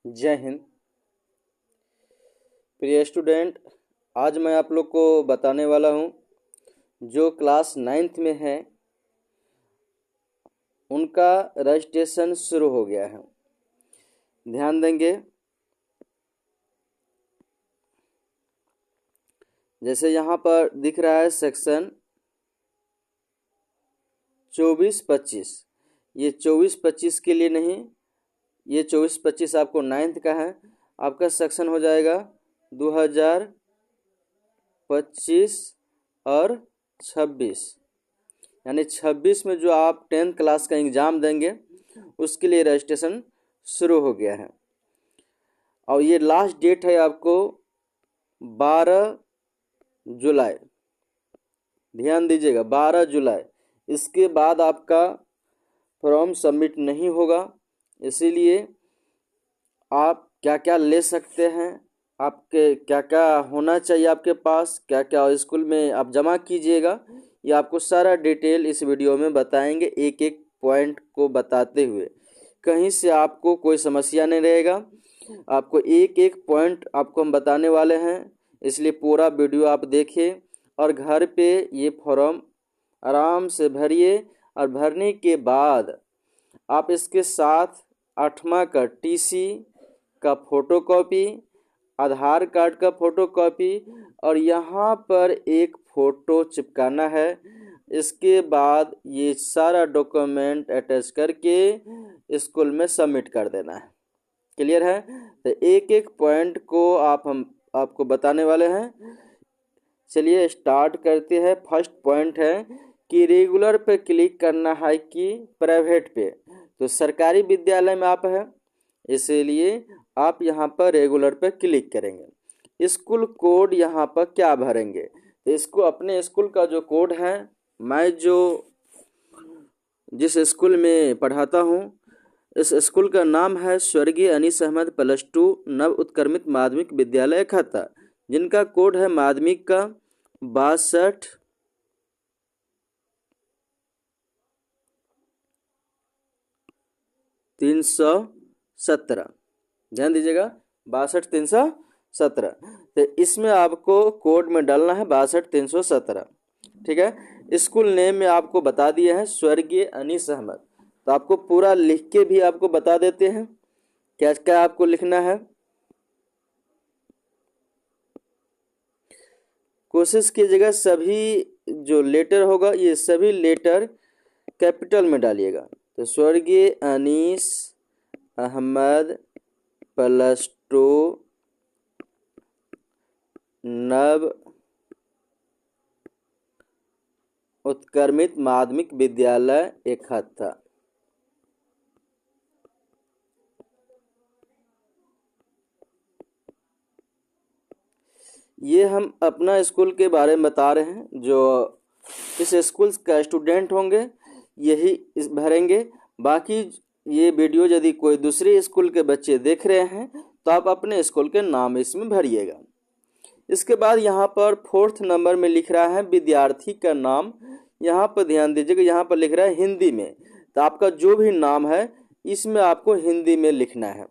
जय हिंद। प्रिय स्टूडेंट, आज मैं आप लोग को बताने वाला हूँ जो क्लास 9th में है उनका रजिस्ट्रेशन शुरू हो गया है। ध्यान देंगे, जैसे यहाँ पर दिख रहा है सेक्शन 24-25। ये 24-25 के लिए नहीं, ये 24-25 आपको 9th का है। आपका सेक्शन हो जाएगा 2025 और 26, यानी 26 में जो आप 10th क्लास का एग्ज़ाम देंगे उसके लिए रजिस्ट्रेशन शुरू हो गया है। और ये लास्ट डेट है आपको 12 जुलाई। ध्यान दीजिएगा, 12 जुलाई। इसके बाद आपका फॉर्म सबमिट नहीं होगा। इसीलिए आप क्या क्या ले सकते हैं, आपके क्या क्या होना चाहिए, आपके पास क्या क्या स्कूल में आप जमा कीजिएगा, ये आपको सारा डिटेल इस वीडियो में बताएंगे, एक एक पॉइंट को बताते हुए। कहीं से आपको कोई समस्या नहीं रहेगा। आपको एक एक पॉइंट आपको हम बताने वाले हैं, इसलिए पूरा वीडियो आप देखिए और घर पे ये फॉर्म आराम से भरिए। और भरने के बाद आप इसके साथ 8वां का टीसी का फोटोकॉपी, आधार कार्ड का फोटोकॉपी और यहाँ पर एक फ़ोटो चिपकाना है। इसके बाद ये सारा डॉक्यूमेंट अटैच करके स्कूल में सबमिट कर देना है। क्लियर है? तो एक एक पॉइंट को हम आपको बताने वाले हैं। चलिए स्टार्ट करते हैं। फर्स्ट पॉइंट है कि रेगुलर पे क्लिक करना है कि प्राइवेट पे। तो सरकारी विद्यालय में आप हैं, इसलिए आप यहाँ पर रेगुलर पे क्लिक करेंगे। स्कूल कोड यहाँ पर क्या भरेंगे, तो इसको अपने स्कूल का जो कोड है, मैं जो जिस स्कूल में पढ़ाता हूँ इस स्कूल का नाम है स्वर्गीय अनीस अहमद +2 नव उत्क्रमित माध्यमिक विद्यालय खत्ता, जिनका कोड है माध्यमिक का 62-317। ध्यान दीजिएगा, 62-317। तो इसमें आपको कोड में डालना है 62-317। ठीक है। स्कूल नेम में आपको बता दिया है स्वर्गीय अनीस अहमद। तो आपको पूरा लिख के भी आपको बता देते हैं क्या क्या आपको लिखना है। कोशिश कीजिएगा सभी जो लेटर होगा ये सभी लेटर कैपिटल में डालिएगा। तो स्वर्गीय अनीस अहमद +2 नव उत्क्रमित माध्यमिक विद्यालय खत्ता। ये हम अपना स्कूल के बारे में बता रहे हैं। जो इस स्कूल का स्टूडेंट होंगे यही इस भरेंगे। बाकी ये वीडियो यदि कोई दूसरे स्कूल के बच्चे देख रहे हैं तो आप अपने स्कूल के नाम इसमें भरिएगा। इसके बाद यहाँ पर 4th नंबर में लिख रहा है विद्यार्थी का नाम। यहाँ पर ध्यान दीजिएगा, यहाँ पर लिख रहा है हिंदी में। तो आपका जो भी नाम है इसमें आपको हिंदी में लिखना है।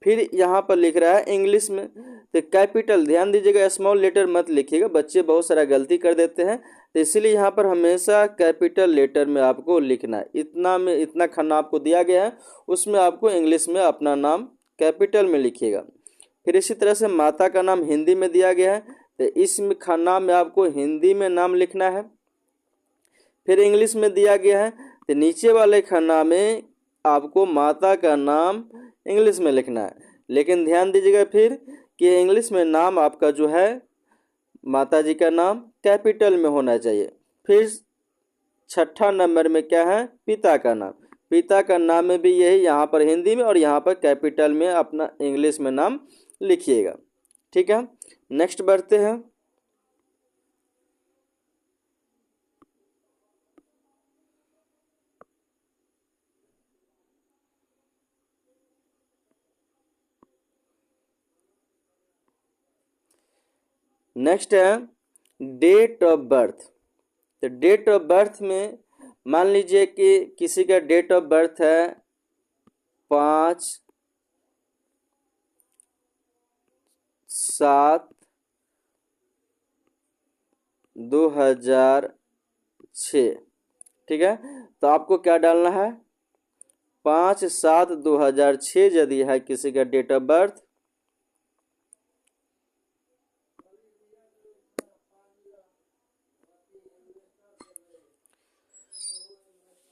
फिर यहाँ पर लिख रहा है इंग्लिश में, तो कैपिटल ध्यान दीजिएगा, स्मॉल लेटर मत लिखिएगा, बच्चे बहुत सारा गलती कर देते हैं। तो इसीलिए यहाँ पर हमेशा कैपिटल लेटर में आपको लिखना है। इतना खन्ना आपको दिया गया है, उसमें आपको इंग्लिश में अपना नाम कैपिटल में लिखिएगा। फिर इसी तरह से माता का नाम हिंदी में दिया गया है, तो इस खन्ना में आपको हिंदी में नाम लिखना है। फिर इंग्लिश में दिया गया है, तो नीचे वाले खन्ना में आपको माता का नाम इंग्लिश में लिखना है। लेकिन ध्यान दीजिएगा फिर कि इंग्लिश में नाम आपका जो है माता जी का नाम कैपिटल में होना चाहिए। फिर 6ठा नंबर में क्या है, पिता का नाम। पिता का नाम में भी यही, यहाँ पर हिंदी में और यहाँ पर कैपिटल में अपना इंग्लिश में नाम लिखिएगा। ठीक है, नेक्स्ट बढ़ते हैं। नेक्स्ट है डेट ऑफ बर्थ। तो डेट ऑफ बर्थ में मान लीजिए कि किसी का डेट ऑफ बर्थ है 5 5/7/2006। ठीक है, तो आपको क्या डालना है, 5/7/2006 यदि है किसी का डेट ऑफ बर्थ,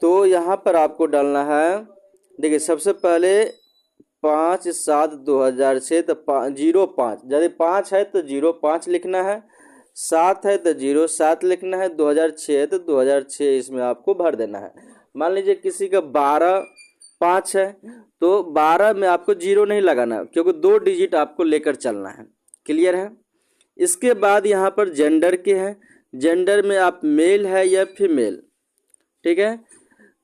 तो यहाँ पर आपको डालना है, देखिए सबसे पहले 5/7/2006 तो 05, यदि 5 है तो 05 लिखना है, 7 है तो 07 लिखना है, 2006 है तो 2006 इसमें आपको भर देना है। मान लीजिए किसी का 12/5 है तो 12 में आपको 0 नहीं लगाना, क्योंकि 2 डिजिट आपको लेकर चलना है। क्लियर है। इसके बाद यहाँ पर जेंडर के हैं, जेंडर में आप मेल है या फीमेल। ठीक है,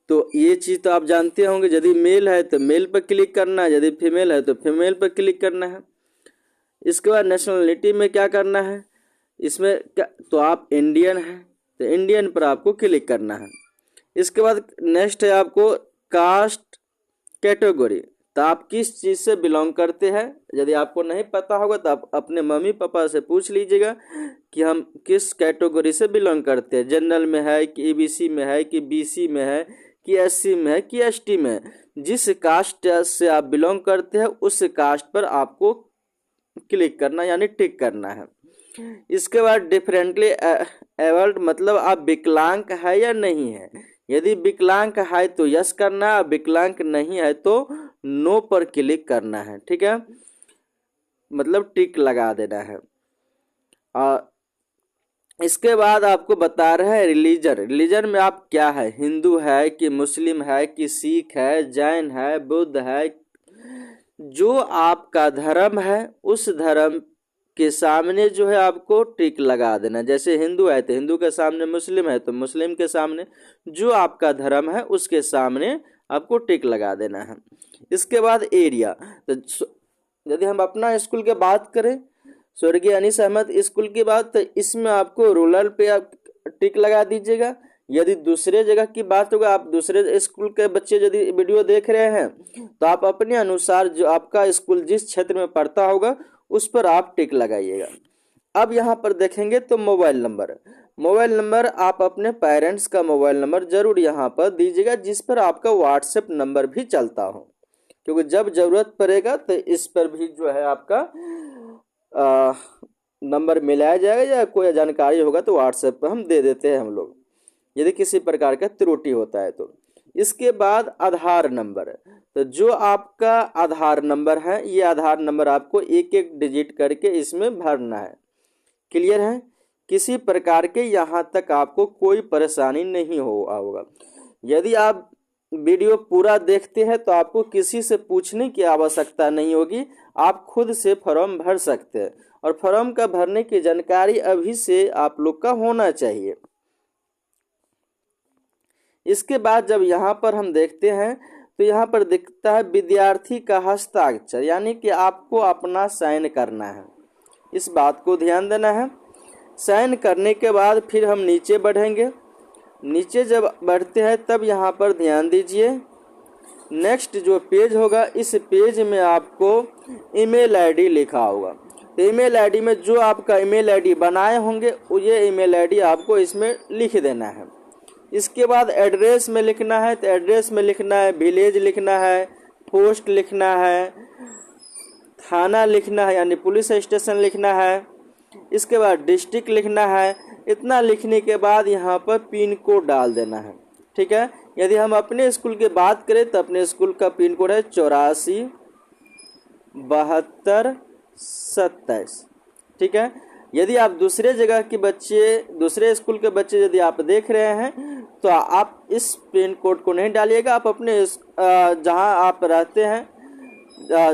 तो ये चीज़ तो आप जानते होंगे, यदि मेल है तो मेल पर क्लिक करना है, यदि फीमेल है तो फीमेल पर क्लिक करना है। इसके बाद नेशनलिटी में क्या करना है, इसमें क्या, तो आप इंडियन हैं तो इंडियन पर आपको क्लिक करना है। इसके बाद नेक्स्ट है आपको कास्ट कैटेगरी, तो आप किस चीज़ से बिलोंग करते हैं। यदि आपको नहीं पता होगा तो आप अपने मम्मी पापा से पूछ लीजिएगा कि हम किस कैटेगरी से बिलोंग करते हैं, जनरल में है कि ईबीसी में है कि बीसी में है कि एससी में है कि एसटी में है। जिस कास्ट से आप बिलोंग करते हैं उस कास्ट पर आपको क्लिक करना यानी टिक करना है। इसके बाद डिफरेंटली एबल्ड, मतलब आप विकलांग है या नहीं है। यदि विकलांग है तो यस करना है, विकलांग नहीं है तो नो पर क्लिक करना है। ठीक है, मतलब टिक लगा देना है। इसके बाद आपको बता रहे हैं रिलीजन, रिलीजन में आप क्या है, हिंदू है कि मुस्लिम है कि सिख है, जैन है, बुद्ध है। जो आपका धर्म है उस धर्म के सामने जो है आपको टिक लगा देना। जैसे हिंदू है तो हिंदू के सामने, मुस्लिम है तो मुस्लिम के सामने, जो आपका धर्म है उसके सामने आपको टिक लगा देना है। इसके बाद एरिया, तो यदि हम अपना स्कूल की बात करें, स्वर्गीय अनीस अहमद स्कूल की बात, तो इसमें आपको रूरल पे आप टिक लगा दीजिएगा। यदि दूसरे जगह की बात होगा, आप दूसरे स्कूल के बच्चे यदि वीडियो देख रहे हैं तो आप अपने अनुसार जो आपका स्कूल जिस क्षेत्र में पढ़ता होगा उस पर आप टिक लगाइएगा। अब यहाँ पर देखेंगे तो मोबाइल नंबर, मोबाइल नंबर आप अपने पेरेंट्स का मोबाइल नंबर जरूर यहाँ पर दीजिएगा, जिस पर आपका व्हाट्सएप नंबर भी चलता हो, क्योंकि जब जरूरत पड़ेगा तो इस पर भी जो है आपका नंबर मिलाया जाएगा, या कोई जानकारी होगा तो व्हाट्सएप पर हम दे देते हैं हम लोग, यदि किसी प्रकार का त्रुटि होता है तो। इसके बाद आधार नंबर, तो जो आपका आधार नंबर है ये आधार नंबर आपको एक एक डिजिट करके इसमें भरना है। क्लियर है, किसी प्रकार के यहाँ तक आपको कोई परेशानी नहीं होगा। यदि आप वीडियो पूरा देखते हैं तो आपको किसी से पूछने की आवश्यकता नहीं होगी, आप खुद से फॉर्म भर सकते हैं, और फॉर्म का भरने की जानकारी अभी से आप लोग का होना चाहिए। इसके बाद जब यहाँ पर हम देखते हैं तो यहाँ पर दिखता है विद्यार्थी का हस्ताक्षर, यानी कि आपको अपना साइन करना है, इस बात को ध्यान देना है। साइन करने के बाद फिर हम नीचे बढ़ेंगे, नीचे जब बढ़ते हैं तब यहाँ पर ध्यान दीजिए, नेक्स्ट जो पेज होगा इस पेज में आपको ईमेल आईडी लिखा होगा। तो ईमेल आईडी में जो आपका ईमेल आईडी बनाए होंगे ये ईमेल आईडी आपको इसमें लिख देना है। इसके बाद एड्रेस में लिखना है, तो एड्रेस में लिखना है विलेज लिखना है, पोस्ट लिखना है, थाना लिखना है यानी पुलिस स्टेशन लिखना है, इसके बाद डिस्ट्रिक्ट लिखना है। इतना लिखने के बाद यहाँ पर पिन कोड डाल देना है। ठीक है, यदि हम अपने स्कूल की बात करें तो अपने स्कूल का पिन कोड है 847227। ठीक है, यदि आप दूसरे जगह के बच्चे, दूसरे स्कूल के बच्चे यदि आप देख रहे हैं तो आप इस पिन कोड को नहीं डालिएगा, आप अपने जहां आप रहते हैं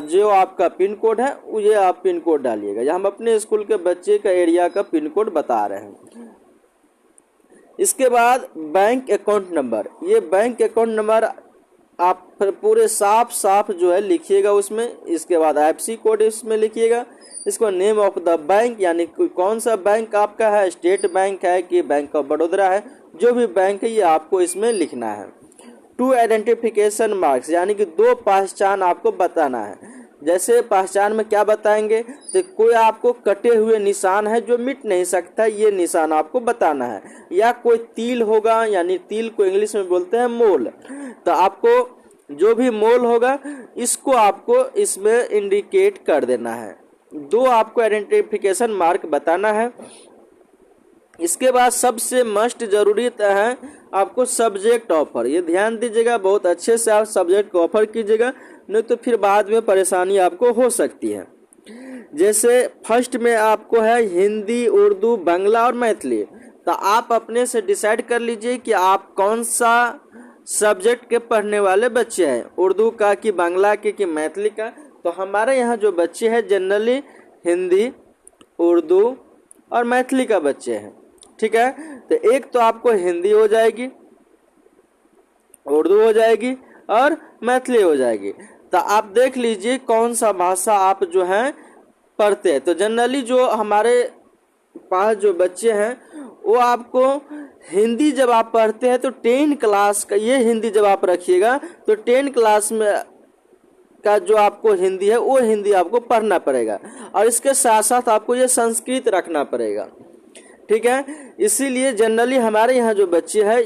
जो आपका पिन कोड है ये आप पिन कोड डालिएगा। हम अपने स्कूल के बच्चे का एरिया का पिन कोड बता रहे हैं। इसके बाद बैंक अकाउंट नंबर, ये बैंक अकाउंट नंबर आप पूरे साफ जो है लिखिएगा उसमें। इसके बाद IFSC कोड इसमें लिखिएगा। इसको नेम ऑफ द बैंक, यानी कौन सा बैंक आपका है, स्टेट बैंक है कि बैंक ऑफ बड़ौदा है, जो भी बैंक है ये आपको इसमें लिखना है। 2 आइडेंटिफिकेशन मार्क्स, यानी कि 2 पहचान आपको बताना है। जैसे पहचान में क्या बताएंगे, तो कोई आपको कटे हुए निशान है जो मिट नहीं सकता, ये निशान आपको बताना है। या कोई तिल होगा, यानी तिल को इंग्लिश में बोलते हैं मोल, तो आपको जो भी मोल होगा इसको आपको इसमें इंडिकेट कर देना है। 2 आपको आइडेंटिफिकेशन मार्क बताना है। इसके बाद सबसे मस्ट जरूरी है आपको सब्जेक्ट ऑफर। ये ध्यान दीजिएगा, बहुत अच्छे से आप सब्जेक्ट को ऑफर कीजिएगा, नहीं तो फिर बाद में परेशानी आपको हो सकती है। जैसे फर्स्ट में आपको है हिंदी, उर्दू, बांग्ला और मैथिली। तो आप अपने से डिसाइड कर लीजिए कि आप कौन सा सब्जेक्ट के पढ़ने वाले बच्चे हैं, उर्दू का कि बांग्ला के कि मैथिली का। तो हमारे यहाँ जो बच्चे हैं जनरली हिंदी, उर्दू और मैथिली का बच्चे हैं, ठीक है। तो एक तो आपको हिंदी हो जाएगी, उर्दू हो जाएगी और मैथिली हो जाएगी। तो आप देख लीजिए कौन सा भाषा आप जो है पढ़ते हैं। तो जनरली जो हमारे पास जो बच्चे हैं वो आपको हिंदी जब आप पढ़ते हैं तो 10 क्लास का ये हिंदी जब आप रखिएगा तो 10 क्लास में का जो आपको हिंदी है वो हिंदी आपको पढ़ना पड़ेगा, और इसके साथ साथ आपको ये संस्कृत रखना पड़ेगा, ठीक है। इसीलिए जनरली हमारे यहाँ जो बच्चे हैं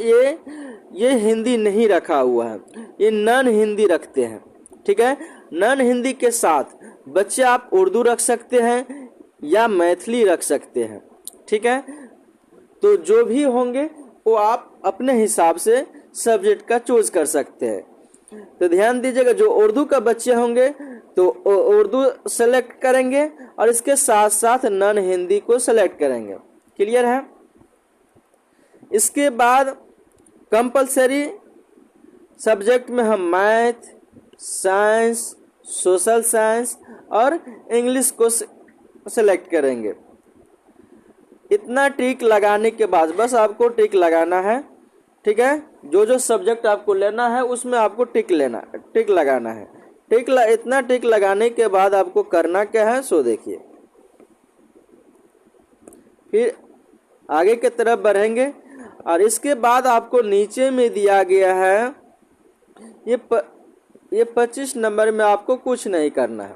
ये हिंदी नहीं रखा हुआ है, ये नॉन हिंदी रखते हैं, ठीक है। नॉन हिंदी के साथ बच्चे आप उर्दू रख सकते हैं या मैथिली रख सकते हैं, ठीक है। तो जो भी होंगे वो आप अपने हिसाब से सब्जेक्ट का चूज कर सकते हैं। तो ध्यान दीजिएगा, जो उर्दू का बच्चे होंगे तो उर्दू सेलेक्ट करेंगे और इसके साथ साथ नॉन हिंदी को सेलेक्ट करेंगे। क्लियर है। इसके बाद कंपलसरी सब्जेक्ट में हम मैथ, साइंस, सोशल साइंस और इंग्लिश को सेलेक्ट करेंगे। इतना टिक लगाने के बाद बस आपको टिक लगाना है, ठीक है। जो जो सब्जेक्ट आपको लेना है उसमें आपको टिक लगाना है। इतना टिक लगाने के बाद आपको करना क्या है सो देखिए। फिर आगे की तरफ बढ़ेंगे और इसके बाद आपको नीचे में दिया गया है ये 25 नंबर में आपको कुछ नहीं करना है,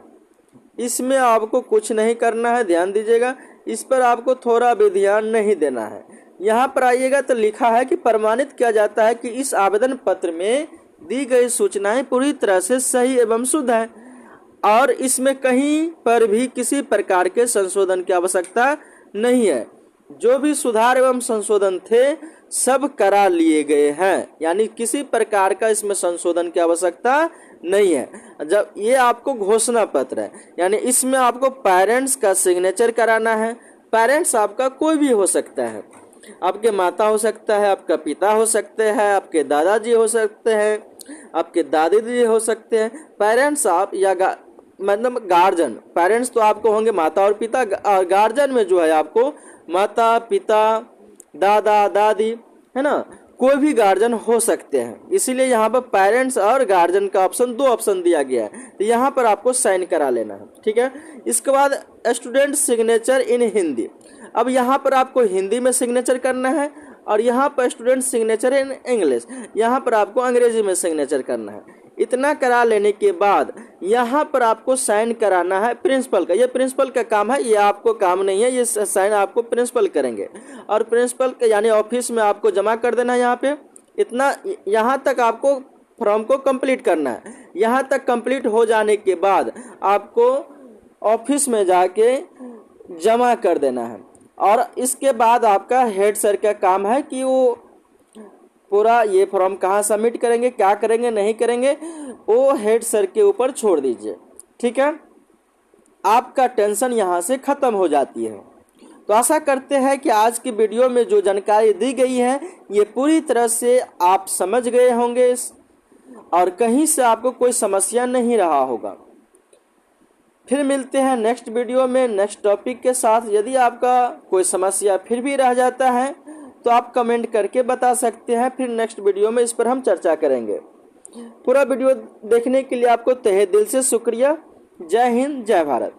इसमें आपको कुछ नहीं करना है। ध्यान दीजिएगा, इस पर आपको थोड़ा भी ध्यान नहीं देना है। यहाँ पर आइएगा तो लिखा है कि प्रमाणित किया जाता है कि इस आवेदन पत्र में दी गई सूचनाएं पूरी तरह से सही एवं शुद्ध है और इसमें कहीं पर भी किसी प्रकार के संशोधन की आवश्यकता नहीं है। जो भी सुधार एवं संशोधन थे सब करा लिए गए हैं, यानी किसी प्रकार का इसमें संशोधन की आवश्यकता नहीं है। जब ये आपको घोषणा पत्र है, यानी इसमें आपको पेरेंट्स का सिग्नेचर कराना है। पेरेंट्स आपका कोई भी हो सकता है, आपके माता हो सकता है, आपका पिता हो सकते हैं, आपके दादाजी हो सकते हैं, आपके दादी जी हो सकते हैं। पेरेंट्स आप या मतलब गार्जियन, पेरेंट्स तो आपको होंगे माता और पिता, और गार्जियन में जो है आपको माता, पिता, दादा, दादी, है ना, कोई भी गार्जियन हो सकते हैं। इसीलिए यहाँ पर पेरेंट्स और गार्जियन का ऑप्शन 2 ऑप्शन दिया गया है, तो यहाँ पर आपको साइन करा लेना है, ठीक है। इसके बाद स्टूडेंट सिग्नेचर इन हिंदी। अब यहाँ पर आपको हिंदी में सिग्नेचर करना है और यहाँ पर स्टूडेंट सिग्नेचर इन इंग्लिश, यहाँ पर आपको अंग्रेजी में सिग्नेचर करना है। इतना करा लेने के बाद यहाँ पर आपको साइन कराना है प्रिंसिपल का। ये प्रिंसिपल का काम है, ये आपको काम नहीं है, ये साइन आपको प्रिंसिपल करेंगे और प्रिंसिपल के यानी ऑफिस में आपको जमा कर देना है। यहाँ पे इतना यहाँ तक आपको फॉर्म को कंप्लीट करना है। यहाँ तक कंप्लीट हो जाने के बाद आपको ऑफिस में जाके जमा कर देना है और इसके बाद आपका हेड सर का काम है कि वो पूरा ये फॉर्म कहाँ सबमिट करेंगे, क्या करेंगे, नहीं करेंगे, वो हेड सर के ऊपर छोड़ दीजिए, ठीक है। आपका टेंशन यहाँ से खत्म हो जाती है। तो आशा करते हैं कि आज की वीडियो में जो जानकारी दी गई है ये पूरी तरह से आप समझ गए होंगे और कहीं से आपको कोई समस्या नहीं रहा होगा। फिर मिलते हैं नेक्स्ट वीडियो में नेक्स्ट टॉपिक के साथ। यदि आपका कोई समस्या फिर भी रह जाता है तो आप कमेंट करके बता सकते हैं, फिर नेक्स्ट वीडियो में इस पर हम चर्चा करेंगे। पूरा वीडियो देखने के लिए आपको तहे दिल से शुक्रिया। जय हिंद, जय भारत।